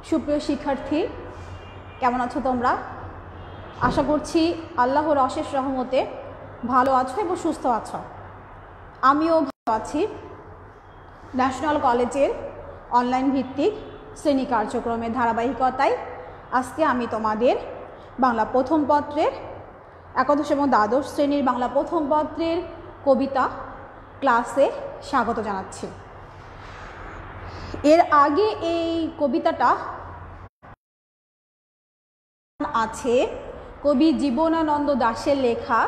সুপ্রিয় শিক্ষার্থী, কেমন আছো তোমরা? আশা করছি আল্লাহর অশেষ রহমতে ভালো আছো এবং সুস্থ আছো। আমিও ভালো আছি। ন্যাশনাল কলেজের অনলাইন ভিত্তিক শ্রেণী কার্যক্রমের ধারাবাহিকতায় আজকে আমি তোমাদের বাংলা প্রথম পত্রের একাদশ এবং দ্বাদশ শ্রেণীর বাংলা প্রথম পত্রের কবিতা ক্লাসে স্বাগত জানাচ্ছি। এর আগে এই কবিতাটা আছে কবি জীবনানন্দ দাশের লেখা।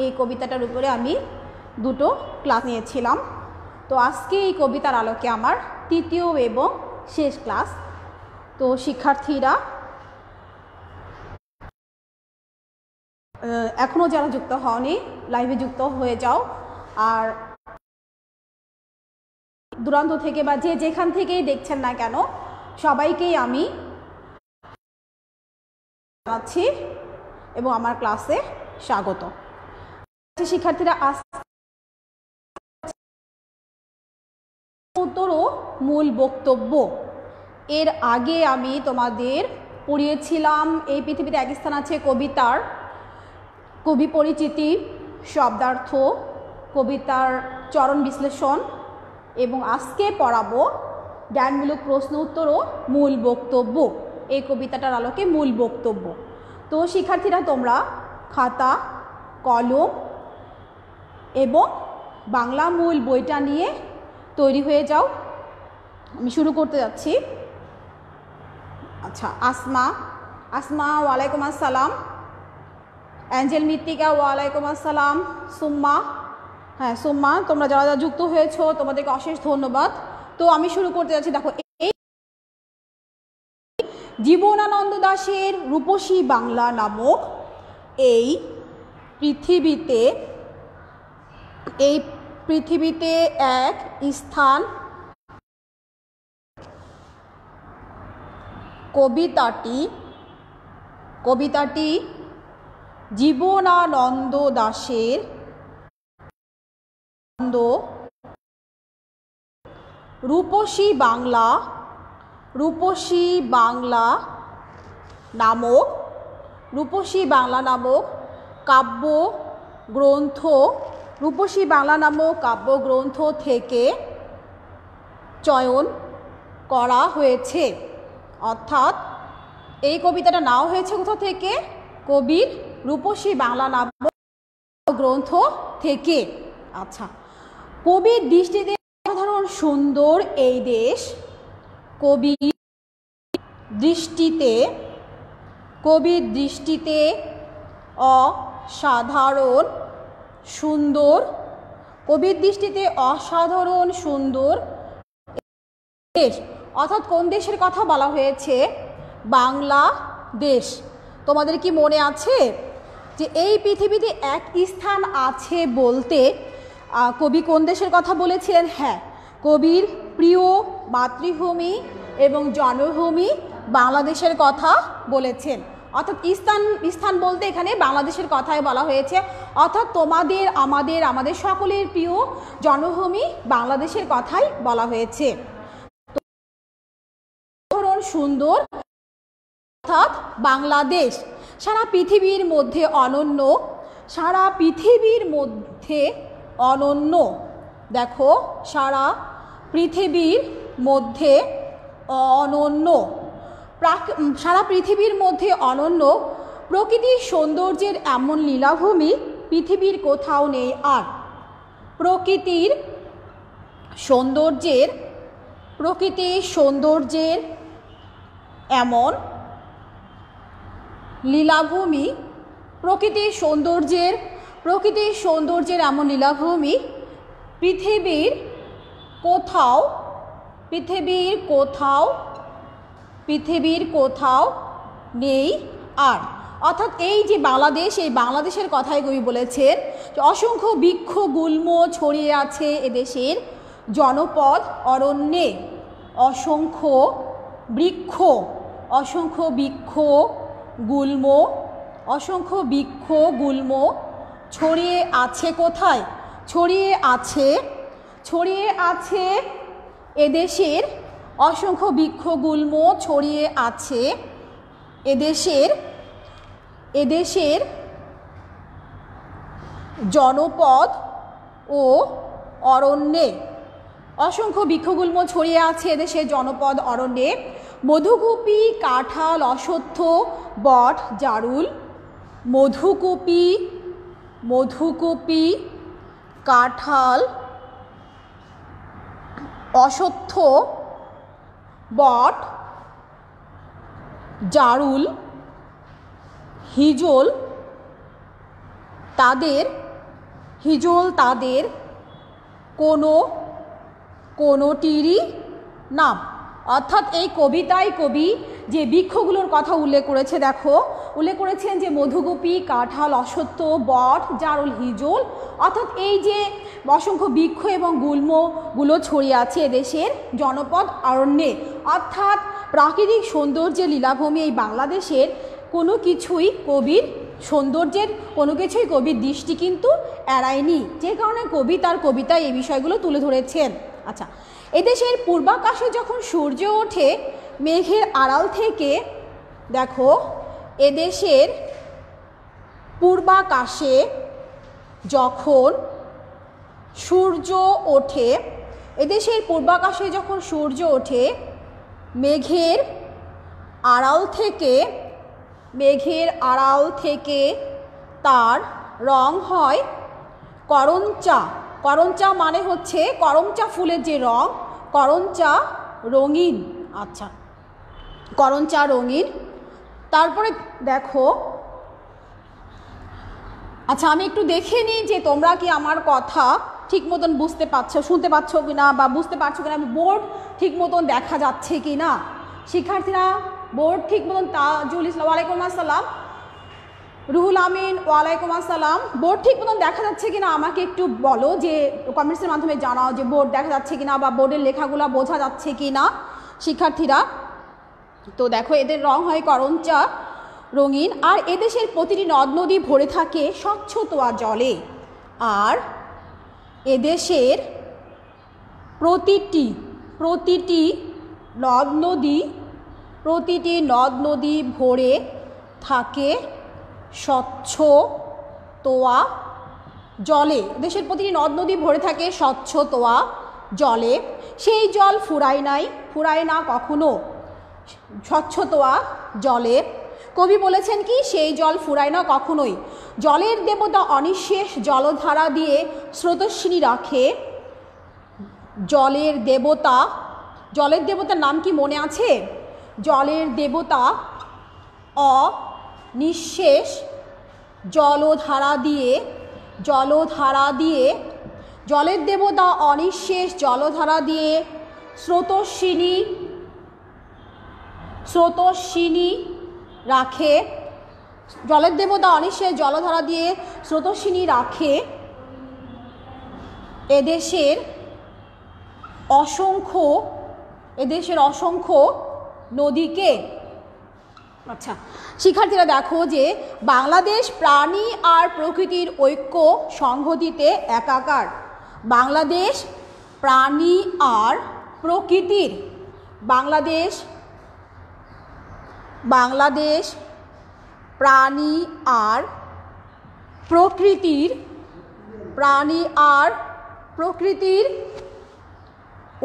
এই কবিতাটার উপরে আমি দুটো ক্লাস নিয়েছিলাম। তো আজকে এই কবিতার আলোকে আমার তৃতীয় এবং শেষ ক্লাস। তো শিক্ষার্থীরা এখনও যারা যুক্ত হওনি লাইভে যুক্ত হয়ে যাও। আর দূরান্ত থেকে বা যে যেখান থেকেই দেখছেন না কেন সবাইকেই আমি জানাচ্ছি এবং আমার ক্লাসে স্বাগত। শিক্ষার্থীরা উত্তরও মূল বক্তব্য। এর আগে আমি তোমাদের পড়িয়েছিলাম এই পৃথিবীতে এক স্থান আছে কবিতার কবি পরিচিতি, শব্দার্থ, কবিতার চরণ বিশ্লেষণ এবং আজকে পড়াবো জ্ঞানমূলক প্রশ্ন উত্তর ও মূল বক্তব্য। এই কবিতাটার আলোকে মূল বক্তব্য। তো শিক্ষার্থীরা তোমরা খাতা, কলম এবং বাংলা মূল বইটা নিয়ে তৈরি হয়ে যাও। আমি শুরু করতে যাচ্ছি। আচ্ছা, আসমা ওয়ালাইকুম আসসালাম। অ্যাঞ্জেল মৃত্তিকা ওয়ালাইকুম আসসালাম। সুম্মা তোমরা যারা যারা যুক্ত হয়েছো তোমাদেরকে অশেষ ধন্যবাদ। তো আমি শুরু করতে যাচ্ছি। দেখো, এই জীবনানন্দ দাশের রূপসী বাংলা নামক এই পৃথিবীতে এক স্থান কবিতাটি জীবনানন্দ দাশের রূপসী বাংলা নামক কাব্যগ্রন্থ থেকে চয়ন করা হয়েছে। অর্থাৎ এই কবিতাটা নেওয়া হয়েছে কোথা থেকে? কবির রূপসী বাংলা নামক গ্রন্থ থেকে। আচ্ছা, কবির দৃষ্টিতে অসাধারণ সুন্দর এই দেশ। কবির দৃষ্টিতে অসাধারণ সুন্দর দেশ। অর্থাৎ কোন দেশের কথা বলা হয়েছে? বাংলাদেশ। তোমাদের কি মনে আছে যে এই পৃথিবীতে এক স্থান আছে বলতে কবি কোন দেশের কথা বলেছিলেন? হ্যাঁ, কবির প্রিয় মাতৃভূমি এবং জন্মভূমি বাংলাদেশের কথা বলেছেন। অর্থাৎ স্থান বলতে এখানে বাংলাদেশের কথাই বলা হয়েছে। অর্থাৎ তোমাদের আমাদের সকলের প্রিয় জন্মভূমি বাংলাদেশের কথাই বলা হয়েছে। সুন্দর অর্থাৎ বাংলাদেশ সারা পৃথিবীর মধ্যে অনন্য। দেখো, সারা পৃথিবীর মধ্যে অনন্য প্রকৃতির সৌন্দর্যের এমন লীলাভূমি পৃথিবীর কোথাও নেই আর। প্রকৃতির সৌন্দর্যের এমন লীলাভূমি পৃথিবীর কোথাও নেই আর। অর্থাৎ এই যে বাংলাদেশ, এই বাংলাদেশের কথাই কবি বলেছেন যে অসংখ্য বৃক্ষ গুল্ম ছড়িয়ে আছে এদেশের জনপদ অরণ্যে। অসংখ্য বৃক্ষ গুল্ম ছড়িয়ে আছে কোথায়? ছড়িয়ে আছে এদেশের অসংখ্য বৃক্ষগুল্ম ছড়িয়ে আছে এদেশের জনপদ ও অরণ্যে। অসংখ্য বৃক্ষগুল্ম ছড়িয়ে আছে এদেশের জনপদ অরণ্যে। মধুকুপি, কাঁঠাল, অশ্বত্থ, বট, জারুল। মধুকুপি, কাঁঠাল, অশ্বত্থ, বট, জারুল, হিজল তাদের কোনোটিরই নাম। অর্থাৎ এই কবিতায় কবি যে বৃক্ষগুলোর কথা উল্লেখ করেছে, দেখো উল্লেখ করেছেন যে মধুকুপি, কাঁঠাল, অশ্বত্থ, বট, জারুল, হিজল, অর্থাৎ এই যে অসংখ্য বৃক্ষ এবং গুল্মগুলো ছড়িয়ে আছে এদেশের জনপদ অরণ্যে। অর্থাৎ প্রাকৃতিক সৌন্দর্যের লীলাভূমি এই বাংলাদেশের কোনো কিছুই কবির দৃষ্টি কিন্তু এড়ায়নি, যে কারণে কবি তার কবিতায় এই বিষয়গুলো তুলে ধরেছেন। আচ্ছা, এদেশের পূর্বাকাশে যখন সূর্য ওঠে মেঘের আড়াল থেকে, দেখো এদেশের পূর্বাকাশে যখন সূর্য ওঠে মেঘের আড়াল থেকে তার রং হয় করঞ্চা। করঞ্চা মানে হচ্ছে করমচা ফুলের যে রং, করঞ্চা রঙিন। আচ্ছা, করঞ্চা রঙিন। তারপরে দেখো, আচ্ছা আমি একটু দেখে নিই যে তোমরা কি আমার কথা ঠিক মতন শুনতে পাচ্ছ কিনা বা বুঝতে পারছো কিনা, বোর্ড ঠিক মতন দেখা যাচ্ছে কিনা। শিক্ষার্থীরা বোর্ড ঠিক মতন, তাজুল ইসলাম ওয়ালাইকুম আসসালাম, রুহুল আমিন ওয়ালাইকুম আসসালাম, বোর্ড ঠিক মতন দেখা যাচ্ছে কিনা আমাকে একটু বলো, যে কমেন্টসের মাধ্যমে জানাও যে বোর্ড দেখা যাচ্ছে কিনা বা বোর্ডের লেখাগুলো বোঝা যাচ্ছে কিনা শিক্ষার্থীরা। তো দেখো এদের রং হয় করঞ্চা রঙিন, আর এদেশের প্রতিটি নদ নদী ভরে থাকে স্বচ্ছ তোয়া জলে। আর এদেশের প্রতিটি নদ নদী ভরে থাকে স্বচ্ছ তোয়া জলে। দেশের প্রতিটি নদ নদী ভরে থাকে স্বচ্ছ তোয়া জলে। সেই জল ফুরায় না কখনো স্বচ্ছ তোয়া জলে। কবি বলেছেন কি, সেই জল ফুরায় না কখনোই। জলের দেবতা অনিঃশেষ জলধারা দিয়ে স্রোতস্বিনী রাখে। জলের দেবতার নাম কি মনে আছে? জলের দেবতা অনিঃশেষ জলধারা দিয়ে জলের দেবতা অনিঃশেষ জলধারা দিয়ে স্রোতস্বিনী রাখে। জলের দেবতা অনিঃশেষ জলধারা দিয়ে স্রোতস্বিনী রাখে এদেশের অসংখ্য নদীকে। আচ্ছা শিক্ষার্থীরা দেখো যে বাংলাদেশ প্রাণী আর প্রকৃতির ঐক্য সংহতিতে একাকার। বাংলাদেশ প্রাণী আর প্রকৃতির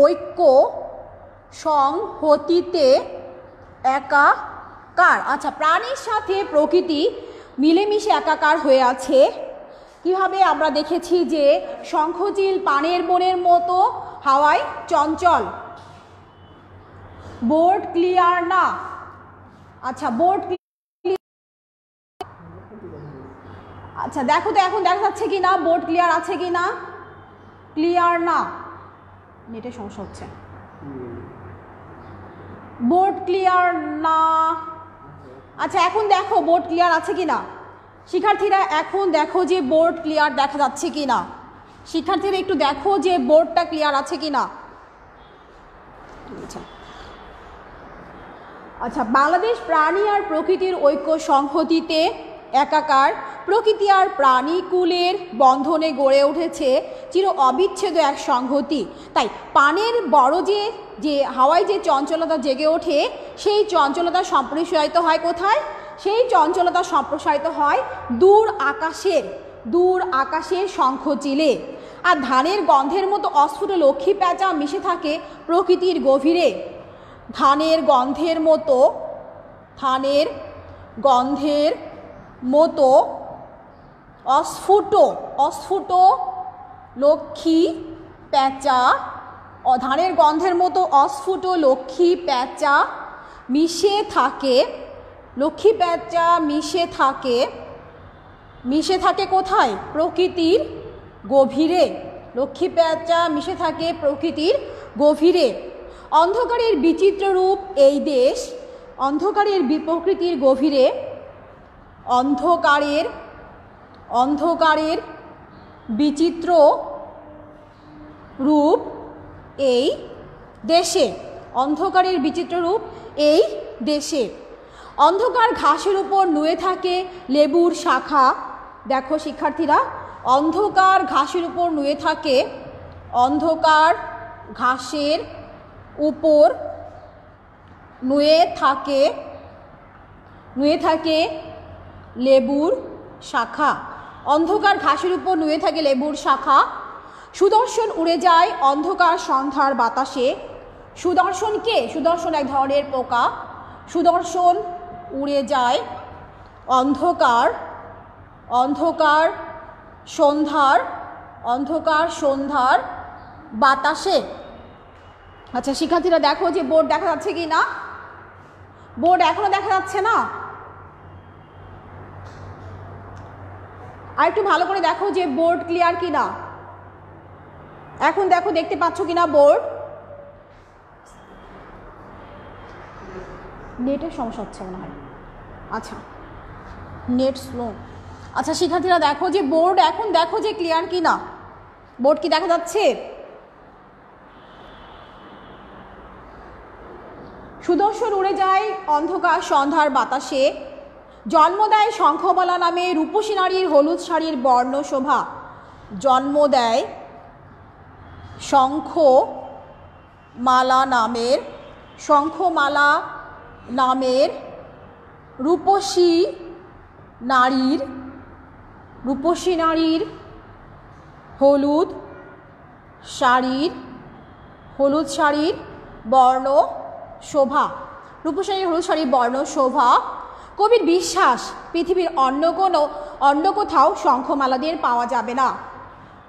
ঐক্য সংহতিতে একাকার। আচ্ছা, প্রাণীর সাথে প্রকৃতি মিলেমিশে একাকার হয়ে আছে। কিভাবে? আমরা দেখেছি যে শঙ্খচিল পানের বনের মতো হাওয়ায় চঞ্চল। বোর্ড ক্লিয়ার না? আচ্ছা বোর্ড, আচ্ছা দেখো তো এখন দেখা যাচ্ছে কি না, বোর্ড ক্লিয়ার আছে কি না? ক্লিয়ার না, নেটের সমস্যা হচ্ছে। বোর্ড ক্লিয়ার না। আচ্ছা এখন দেখো বোর্ড ক্লিয়ার আছে কি না শিক্ষার্থীরা। এখন দেখো যে বোর্ড ক্লিয়ার দেখা যাচ্ছে কি না। শিক্ষার্থীরা একটু দেখো যে বোর্ডটা ক্লিয়ার আছে কি না। আচ্ছা, বাংলাদেশ প্রাণী আর প্রকৃতির ঐক্য সংহতিতে একাকার। প্রকৃতি আর প্রাণীকুলের বন্ধনে গড়ে উঠেছে চির অবিচ্ছেদ্য এক সংহতি। তাই পানের বড় যে হাওয়ায় যে চঞ্চলতা জেগে ওঠে, সেই চঞ্চলতা সম্প্রসারিত হয় কোথায়? সেই চঞ্চলতা সম্প্রসারিত হয় দূর আকাশের শঙ্খচিলে। আর ধানের গন্ধের মতো অস্ফুট লক্ষ্মী প্যাঁচা মিশে থাকে প্রকৃতির গভীরে। ধানের গন্ধের মতো অস্ফুট লক্ষ্মী প্যাঁচা, ধানের গন্ধের মতো অস্ফুট লক্ষ্মী প্যাঁচা মিশে থাকে, মিশে থাকে কোথায়? প্রকৃতির গভীরে। লক্ষ্মী প্যাঁচা মিশে থাকে প্রকৃতির গভীরে। অন্ধকারের বিচিত্র রূপ এই দেশ, প্রকৃতির গভীরে অন্ধকারের বিচিত্র রূপ এই দেশে, অন্ধকার ঘাসের উপর নুয়ে থাকে লেবুর শাখা। দেখো শিক্ষার্থীরা, অন্ধকার ঘাসের উপর নুয়ে থাকে, অন্ধকার ঘাসের উপর নুয়ে থাকে লেবুর শাখা। অন্ধকার ঘাসের উপর নুয়ে থাকে লেবুর শাখা। সুদর্শন উড়ে যায় অন্ধকার সন্ধ্যার বাতাসে। সুদর্শন কে? সুদর্শন এক ধরনের পোকা। সুদর্শন উড়ে যায় অন্ধকার সন্ধ্যার বাতাসে। আচ্ছা শিক্ষার্থীরা দেখো যে বোর্ড দেখা যাচ্ছে কি না? বোর্ড এখনো দেখা যাচ্ছে না? আর একটু ভালো করে দেখো যে বোর্ড ক্লিয়ার কি না। এখন দেখো, দেখতে পাচ্ছ কিনা বোর্ড? নেটের সমস্যা হচ্ছে মনে হয়। আচ্ছা, নেট স্লো। আচ্ছা শিক্ষার্থীরা দেখো যে বোর্ড এখন দেখো যে ক্লিয়ার কি না। বোর্ড কি দেখা যাচ্ছে? সুদর্শন উড়ে যায় অন্ধকার সন্ধ্যার বাতাসে। জন্ম দেয় শঙ্খমালা নামে রূপসী নারীর হলুদ শাড়ির বর্ণ শোভা। জন্ম দেয় শঙ্খমালা নামের রূপসী নারীর হলুদ শাড়ির বর্ণ শোভা। রূপসী হলুদ শাড়ির বর্ণ শোভা। কবির বিশ্বাস পৃথিবীর অন্য কোথাও শঙ্খমালাদের পাওয়া যাবে না।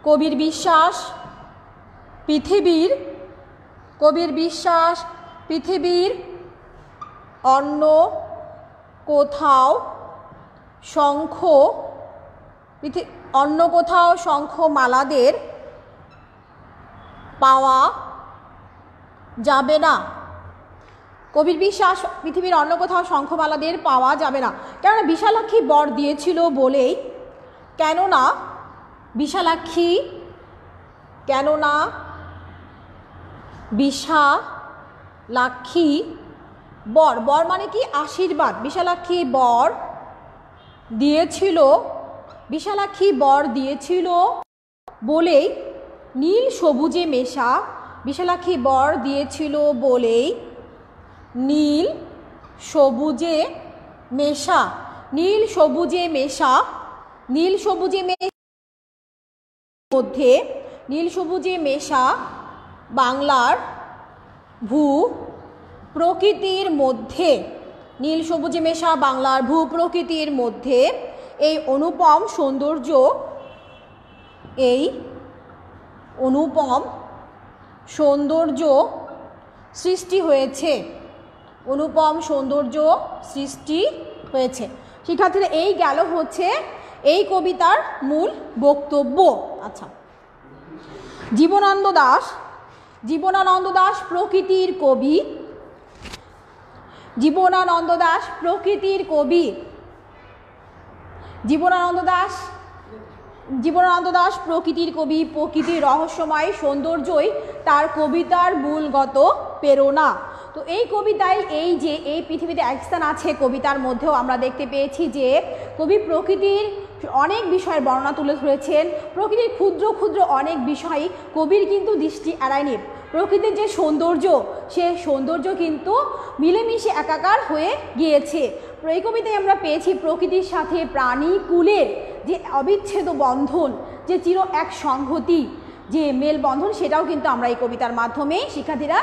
কবির বিশ্বাস পৃথিবীর অন্য কোথাও শঙ্খমালাদের পাওয়া যাবে না। কবির বিশ্বাস পৃথিবীর অন্য কোথাও শঙ্খমালাদের পাওয়া যাবে না। কেননা বিশালাক্ষী বর দিয়েছিল বলেই, কেননা বিশালাক্ষী বর মানে কি? আশীর্বাদ। বিশালাক্ষী বর দিয়েছিল বলেই নীল সবুজে মেশা। বিশালাক্ষী বর দিয়েছিল বলেই নীল সবুজে মেশা বাংলার ভূ প্রকৃতির মধ্যে এই অনুপম সৌন্দর্য সৃষ্টি হয়েছে। শিক্ষার্থীরা এই গেল হচ্ছে এই কবিতার মূল বক্তব্য। আচ্ছা, জীবনানন্দ দাশ প্রকৃতির কবি। জীবনানন্দ দাশ প্রকৃতির কবি। প্রকৃতির রহস্যময় সৌন্দর্যই তার কবিতার মূলগত প্রেরণা। তো এই কবিতায় এই পৃথিবীতে এক স্থান আছে কবিতার মধ্যেও আমরা দেখতে পেয়েছি যে কবি প্রকৃতির অনেক বিষয়ের বর্ণনা তুলে ধরেছেন। প্রকৃতির ক্ষুদ্র ক্ষুদ্র অনেক বিষয় কবির কিন্তু দৃষ্টি এড়ায়নি। প্রকৃতির যে সৌন্দর্য, সে সৌন্দর্য কিন্তু মিলেমিশে একাকার হয়ে গিয়েছে। এই কবিতায় আমরা পেয়েছি প্রকৃতির সাথে প্রাণীকুলের যে অবিচ্ছেদ্য বন্ধন, যে চির এক সংহতি, যে মেলবন্ধন, সেটাও কিন্তু আমরা এই কবিতার মাধ্যমে শিক্ষার্থীরা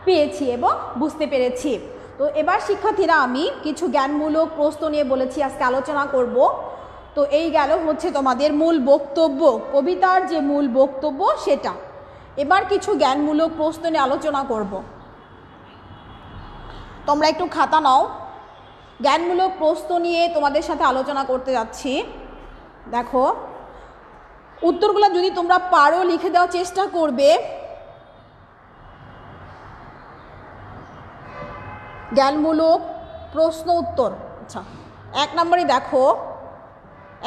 পেয়েছি এবং বুঝতে পেরেছি। তো এবার শিক্ষার্থীরা আমি কিছু জ্ঞানমূলক প্রশ্ন নিয়ে বলেছি আজকে আলোচনা করব। তো এই গেল হচ্ছে তোমাদের মূল বক্তব্য, কবিতার যে মূল বক্তব্য সেটা। এবার কিছু জ্ঞানমূলক প্রশ্ন নিয়ে আলোচনা করব। তোমরা একটু খাতা নাও, জ্ঞানমূলক প্রশ্ন নিয়ে তোমাদের সাথে আলোচনা করতে যাচ্ছি। দেখো উত্তরগুলো যদি তোমরা পারো লিখে দেওয়ার চেষ্টা করবে। জ্ঞানমূলক প্রশ্ন উত্তর। আচ্ছা, 1 নম্বরে দেখো,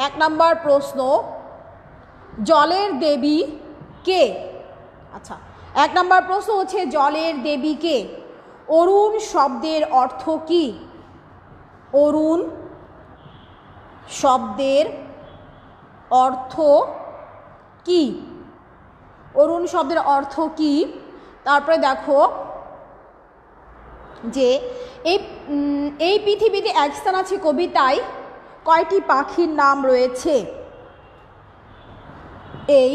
1 নম্বর প্রশ্ন, জলের দেবী কে? আচ্ছা, 1 নম্বর প্রশ্ন হচ্ছে জলের দেবী কে? অরুণ শব্দের অর্থ কি? অরুণ শব্দের অর্থ কি? অরুণ শব্দের অর্থ কি? তারপরে দেখো যে এই পৃথিবীতে এক স্থান আছে কবিতায় কয়টি পাখির নাম রয়েছে? এই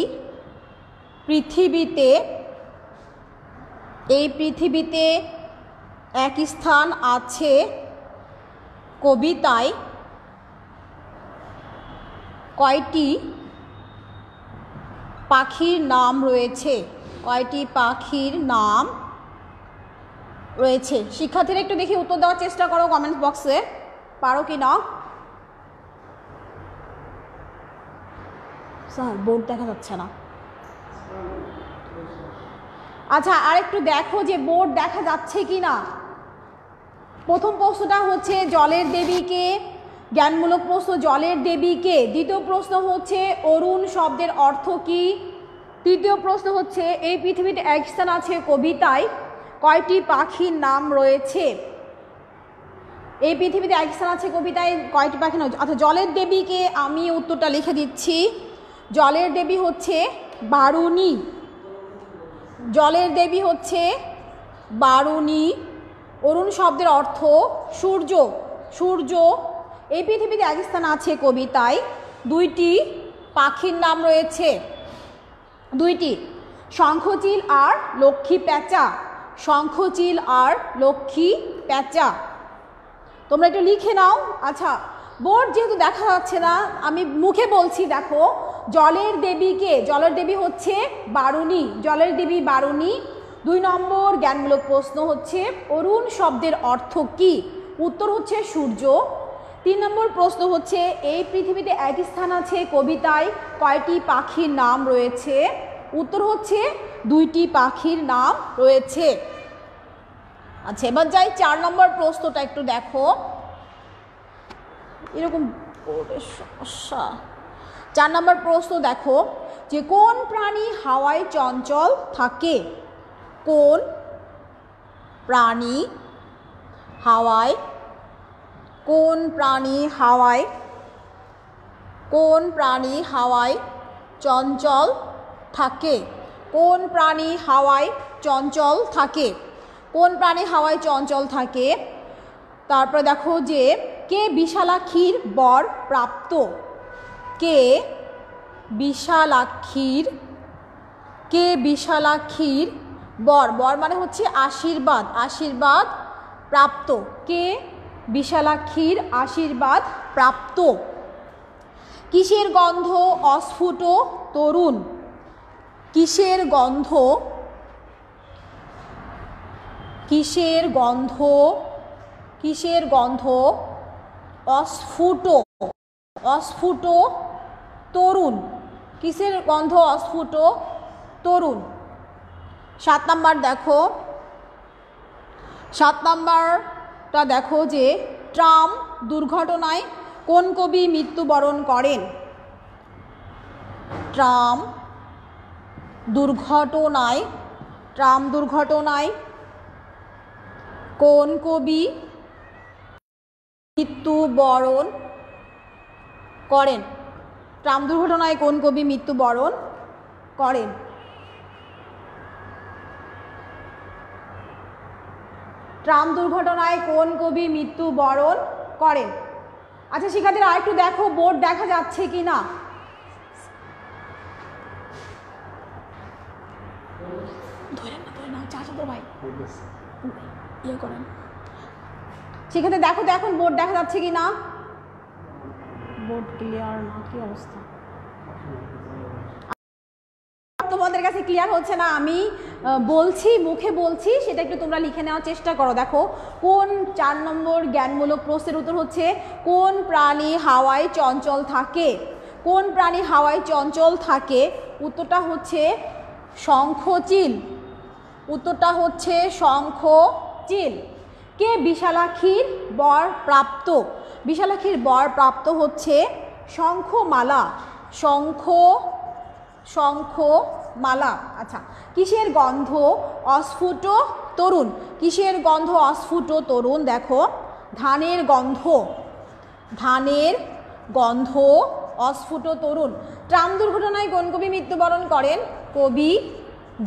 পৃথিবীতে এক স্থান আছে কবিতায় কয়টি পাখির নাম রয়েছে? কয়টি পাখির নাম রয়েছে? শিক্ষার্থীরা একটু দেখি উত্তর দেওয়ার চেষ্টা করো কমেন্টস বক্সে, পারো কি না? স্যার বোর্ড দেখা যাচ্ছে না। আচ্ছা, আর একটু দেখো যে বোর্ড দেখা যাচ্ছে কি না। প্রথম প্রশ্নটা হচ্ছে জলের দেবীকে, জ্ঞানমূলক প্রশ্ন জলের দেবীকে। দ্বিতীয় প্রশ্ন হচ্ছে অরুণ শব্দের অর্থ কি? তৃতীয় প্রশ্ন হচ্ছে এই পৃথিবীতে এক স্থান আছে কবিতায় কয়টি পাখির নাম রয়েছে? এই পৃথিবীতে এক স্থান আছে কবিতায় কয়টি পাখির নাম? আচ্ছা, জলের দেবীকে আমি উত্তরটা লিখে দিচ্ছি। জলের দেবী হচ্ছে বারুণী। জলের দেবী হচ্ছে বারুণী। অরুণ শব্দের অর্থ সূর্য। সূর্য। এই পৃথিবীতে এক স্থান আছে কবিতায় দুইটি পাখির নাম রয়েছে, দুইটি, শঙ্খচিল আর লক্ষ্মী প্যাঁচা। শঙ্খচিল আর লক্ষ্মী প্যাঁচা। তোমরা একটু লিখে নাও। আচ্ছা, বোর্ড যেহেতু দেখা যাচ্ছে না আমি মুখে বলছি। দেখো জলের দেবীকে, জলের দেবী হচ্ছে বারুণী। জলের দেবী বারুণী। 2 নম্বর জ্ঞানমূলক প্রশ্ন হচ্ছে অরুণ শব্দের অর্থ কি? উত্তর হচ্ছে সূর্য। 3 নম্বর প্রশ্ন হচ্ছে এই পৃথিবীতে এক স্থান আছে কবিতায় কয়টি পাখির নাম রয়েছে? উত্তর হচ্ছে 2টি পাখির নাম রয়েছে। আচ্ছা, এবার যাই 4 নম্বর প্রশ্নটা একটু দেখো। এরকম সমস্যা। 4 নম্বর প্রশ্ন দেখো যে কোন প্রাণী হাওয়ায় চঞ্চল থাকে? কোন প্রাণী হাওয়ায়, কোন প্রাণী হাওয়ায়, কোন প্রাণী হাওয়ায় চঞ্চল থাকে? কোন প্রাণী হাওয়ায় চঞ্চল থাকে? কোন প্রাণী হাওয়ায় চঞ্চল থাকে? তারপর দেখো যে কে বিশালাক্ষীর বর প্রাপ্ত? কে বিশালাক্ষীর, কে বিশালাক্ষীর বর, বর মানে হচ্ছে আশীর্বাদ, আশীর্বাদ প্রাপ্ত। কে বিশালাক্ষীর আশীর্বাদ প্রাপ্ত? কিসের গন্ধ অস্ফুট তরুণ? কিসের গন্ধ, কিসের গন্ধ, কিসের গন্ধ অস্ফুট, অস্ফুট তরুণ? কিসের গন্ধ অস্ফুট তরুণ? 7 নাম্বার দেখো, 7 নাম্বারটা দেখো যে ট্রাম দুর্ঘটনায় কোন কবি মৃত্যুবরণ করেন? ট্রাম দুর্ঘটনায়, ট্রাম দুর্ঘটনায় কোন কবি মৃত্যুবরণ করেন? ট্রাম দুর্ঘটনায় কোন কবি মৃত্যুবরণ করেন? ট্রাম দুর্ঘটনায় কোন কবি মৃত্যুবরণ করেন? আচ্ছা শিক্ষার্থীরা আরেকটু দেখো বোর্ড দেখা যাচ্ছে কি না। শিক্ষার্থী দেখো তো এখন বোর্ড দেখা যাচ্ছে কি না? বোর্ড ক্লিয়ার না, কি অবস্থা? তোমাদের কাছে ক্লিয়ার হচ্ছে না, আমি বলছি মুখে বলছি, সেটা একটু তোমরা লিখে নেওয়ার চেষ্টা করো। দেখো কোন 4 নম্বর জ্ঞানমূলক প্রশ্নের উত্তর হচ্ছে কোন প্রাণী হাওয়ায় চঞ্চল থাকে? কোন প্রাণী হাওয়ায় চঞ্চল থাকে? উত্তরটা হচ্ছে শঙ্খচিল। উত্তরটা হচ্ছে শঙ্খচিল। কে বিশালাক্ষীর বর প্রাপ্ত? বিশালাক্ষীর বর প্রাপ্ত হচ্ছে শঙ্খমালা। শঙ্খমালা। আচ্ছা, কিসের গন্ধ অস্ফুট তরুণ? কিসের গন্ধ অস্ফুট তরুণ? দেখো ধানের গন্ধ। ধানের গন্ধ অস্ফুট তরুণ। ট্রাম দুর্ঘটনায় কোন কবি মৃত্যুবরণ করেন? কবি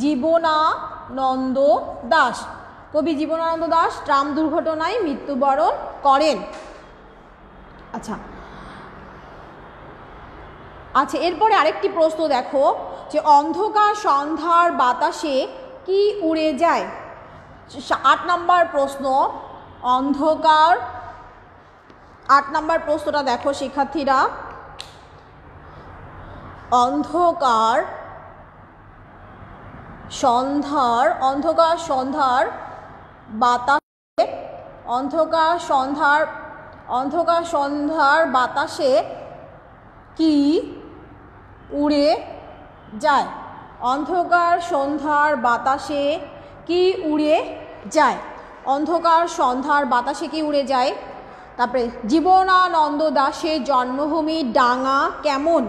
জীবনানন্দ দাশ। কবি জীবনানন্দ দাশ ট্রাম দুর্ঘটনায় মৃত্যুবরণ করেন। আচ্ছা আচ্ছা এরপরে আরেকটি প্রশ্ন দেখো যে অন্ধকার সন্ধ্যার বাতাসে কি উড়ে যায়? 8 নম্বর প্রশ্ন। অন্ধকার 8 নম্বর প্রশ্নটা দেখো শিক্ষার্থীরা। অন্ধকার সন্ধ্যার বাতাসে অন্ধকার সন্ধ্যার বাতাসে কি উড়ে যায়? অন্ধকার সন্ধ্যার বাতাসে কি উড়ে যায়? অন্ধকার সন্ধ্যার বাতাসে কি উড়ে যায়? তারপরে জীবনানন্দ দাশের জন্মভূমি ডাঙা কেমন?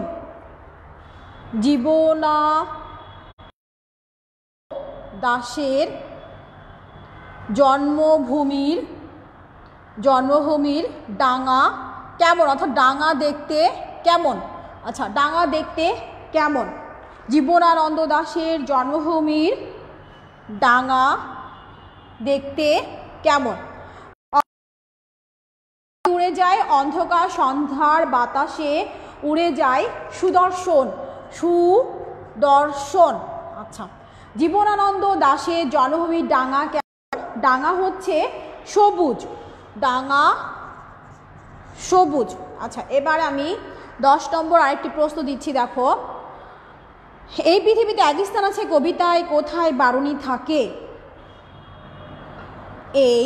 দাশের জন্মভূমির ডাঙা কেমন, অর্থাৎ ডাঙা দেখতে কেমন? আচ্ছা ডাঙা দেখতে কেমন? জীবনানন্দ দাশের জন্মভূমির ডাঙা দেখতে কেমন? উড়ে যায় অন্ধকার সন্ধ্যার বাতাসে উড়ে যায় সুদর্শন। আচ্ছা জীবনানন্দ দাশের জন্মভূমির ডাঙা ডাঙা হচ্ছে সবুজ। ডাঙা সবুজ। আচ্ছা এবার আমি 10 নম্বর আরেকটি প্রশ্ন দিচ্ছি দেখো। এই পৃথিবীতে এক স্থান আছে কবিতায় কোথায় বারুণী থাকে? এই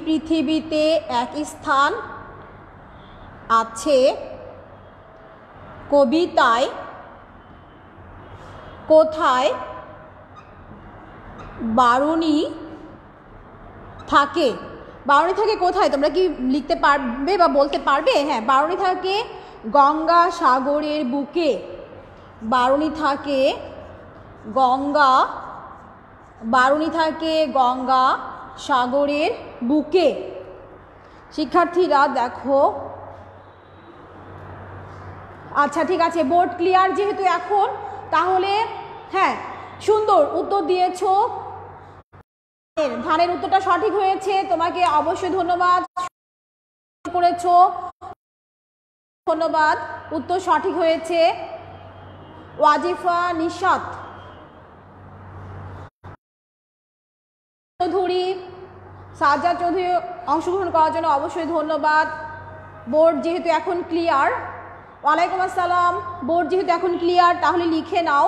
পৃথিবীতে এক স্থান আছে কবিতায় কোথায় বারুণী থাকে? বারুণী থাকে কোথায়? তোমরা কি লিখতে পারবে বা বলতে পারবে? হ্যাঁ, বারুণী থাকে গঙ্গা সাগরের বুকে। বারুণী থাকে গঙ্গা সাগরের বুকে। শিক্ষার্থীরা দেখো। আচ্ছা ঠিক আছে, বোর্ড ক্লিয়ার যেহেতু এখন, তাহলে হ্যাঁ সুন্দর উত্তর দিয়েছো। ধানের উত্তরটা সঠিক হয়েছে, তোমাকে অবশ্যই ধন্যবাদ করেছো। ধন্যবাদ, উত্তর সঠিক হয়েছে। ওয়াজিফা নিশাত চৌধুরী, সাজ্জাদ চৌধুরী অংশগ্রহণ করার জন্য অবশ্যই ধন্যবাদ। বোর্ড যেহেতু এখন ক্লিয়ার, ওয়ালাইকুম আসসালাম। বোর্ড যেহেতু এখন ক্লিয়ার তাহলে লিখে নাও,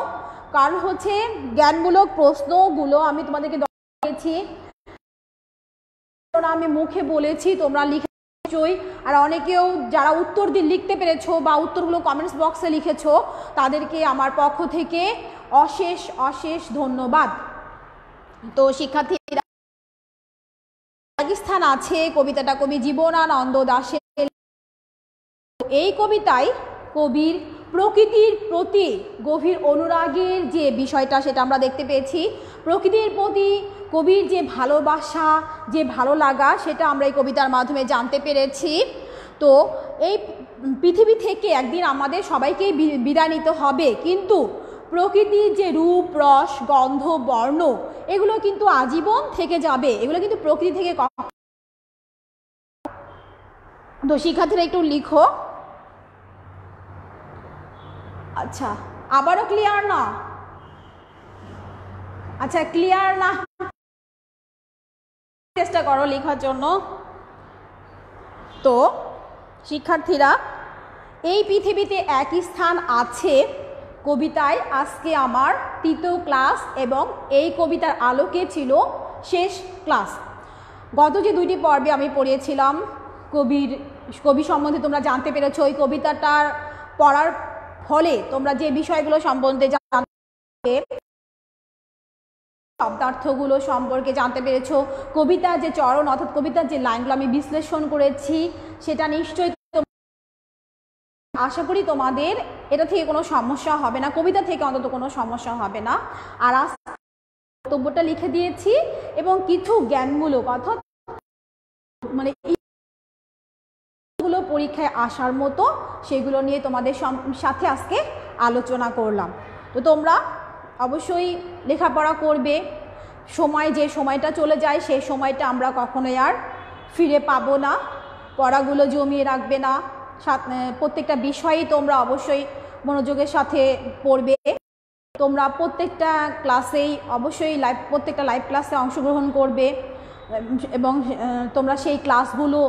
কারণ হচ্ছে জ্ঞানমূলক প্রশ্নগুলো আমি তোমাদেরকে দিয়েছি, আমি মুখে বলেছি, তোমরা লিখে নিশ্চয়ই। আর অনেকেও যারা উত্তর দিয়ে লিখতে পেরেছো বা উত্তরগুলো কমেন্টস বক্সে লিখেছো, তাদেরকে আমার পক্ষ থেকে অশেষ অশেষ ধন্যবাদ। তো শিক্ষার্থীরা, পাকিস্তান আছে কবিতাটা কবি জীবনানন্দ দাশের। এই কবিতায় কবির প্রকৃতির প্রতি গভীর অনুরাগের যে বিষয়টা সেটা আমরা দেখতে পেয়েছি। প্রকৃতির প্রতি কবির যে ভালোবাসা, যে ভালো লাগা, সেটা আমরা এই কবিতার মাধ্যমে জানতে পেরেছি। তো এই পৃথিবী থেকে একদিন আমাদের সবাইকেই বিদায় নিতে হবে, কিন্তু প্রকৃতির যে রূপ, রস, গন্ধ, বর্ণ, এগুলো কিন্তু আজীবন থেকে যাবে, এগুলো কিন্তু প্রকৃতি থেকে। তো শিক্ষার্থীরা একটু লিখো। আচ্ছা, আবারও ক্লিয়ার না? আচ্ছা, ক্লিয়ার না, চেষ্টা করো লেখার জন্য। তো শিক্ষার্থীরা, এই পৃথিবীতে একই স্থান আছে কবিতায় আজকে আমার তৃতীয় ক্লাস, এবং এই কবিতার আলোকে ছিল শেষ ক্লাস। গত যে দুইটি পর্বে আমি পড়িয়েছিলাম কবি সম্বন্ধে তোমরা জানতে পেরেছো। ওই কবিতাটার পড়ার ফলে তোমরা যে বিষয়গুলো সম্বন্ধে জানতে, শব্দার্থগুলো সম্পর্কে জানতে পেরেছো, কবিতার যে চরণ অর্থাৎ কবিতার যে লাইনগুলো আমি বিশ্লেষণ করেছি, সেটা নিশ্চয়ই আশা করি তোমাদের এটা থেকে কোনো সমস্যা হবে না, কবিতা থেকে অন্তত কোনো সমস্যা হবে না। আর বক্তব্যটা লিখে দিয়েছি এবং কিছু জ্ঞানমূলক অর্থাৎ মানে পরীক্ষায় আসার মতো সেগুলো নিয়ে তোমাদের সাথে আজকে আলোচনা করলাম। তো তোমরা অবশ্যই লেখাপড়া করবে। যে সময়টা চলে যায় সেই সময়টা আমরা কখনোই আর ফিরে পাবো না। পড়াগুলো জমিয়ে রাখবে না, প্রত্যেকটা বিষয়েই তোমরা অবশ্যই মনোযোগের সাথে পড়বে। তোমরা প্রত্যেকটা ক্লাসেই অবশ্যই প্রত্যেকটা লাইভ ক্লাসে অংশগ্রহণ করবে, এবং তোমরা সেই ক্লাসগুলো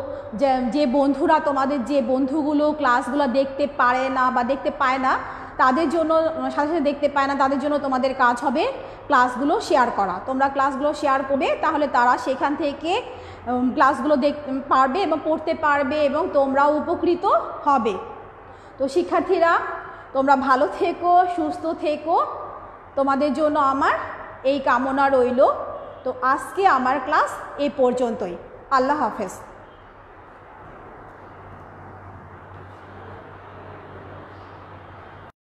যে বন্ধুরা, তোমাদের যে বন্ধুগুলো ক্লাসগুলো দেখতে পারে না বা দেখতে পায় না, তাদের জন্য সাথে সাথে দেখতে পায় না, তাদের জন্য তোমাদের কাজ হবে ক্লাসগুলো শেয়ার করা। তোমরা ক্লাসগুলো শেয়ার করবে, তাহলে তারা সেখান থেকে ক্লাসগুলো দেখতে পারবে এবং পড়তে পারবে এবং তোমরাও উপকৃত হবে। তো শিক্ষার্থীরা, তোমরা ভালো থেকো, সুস্থ থেকো, তোমাদের জন্য আমার এই কামনা রইল। তো আজকে আমার ক্লাস এ পর্যন্তই। আল্লাহ হাফেজ।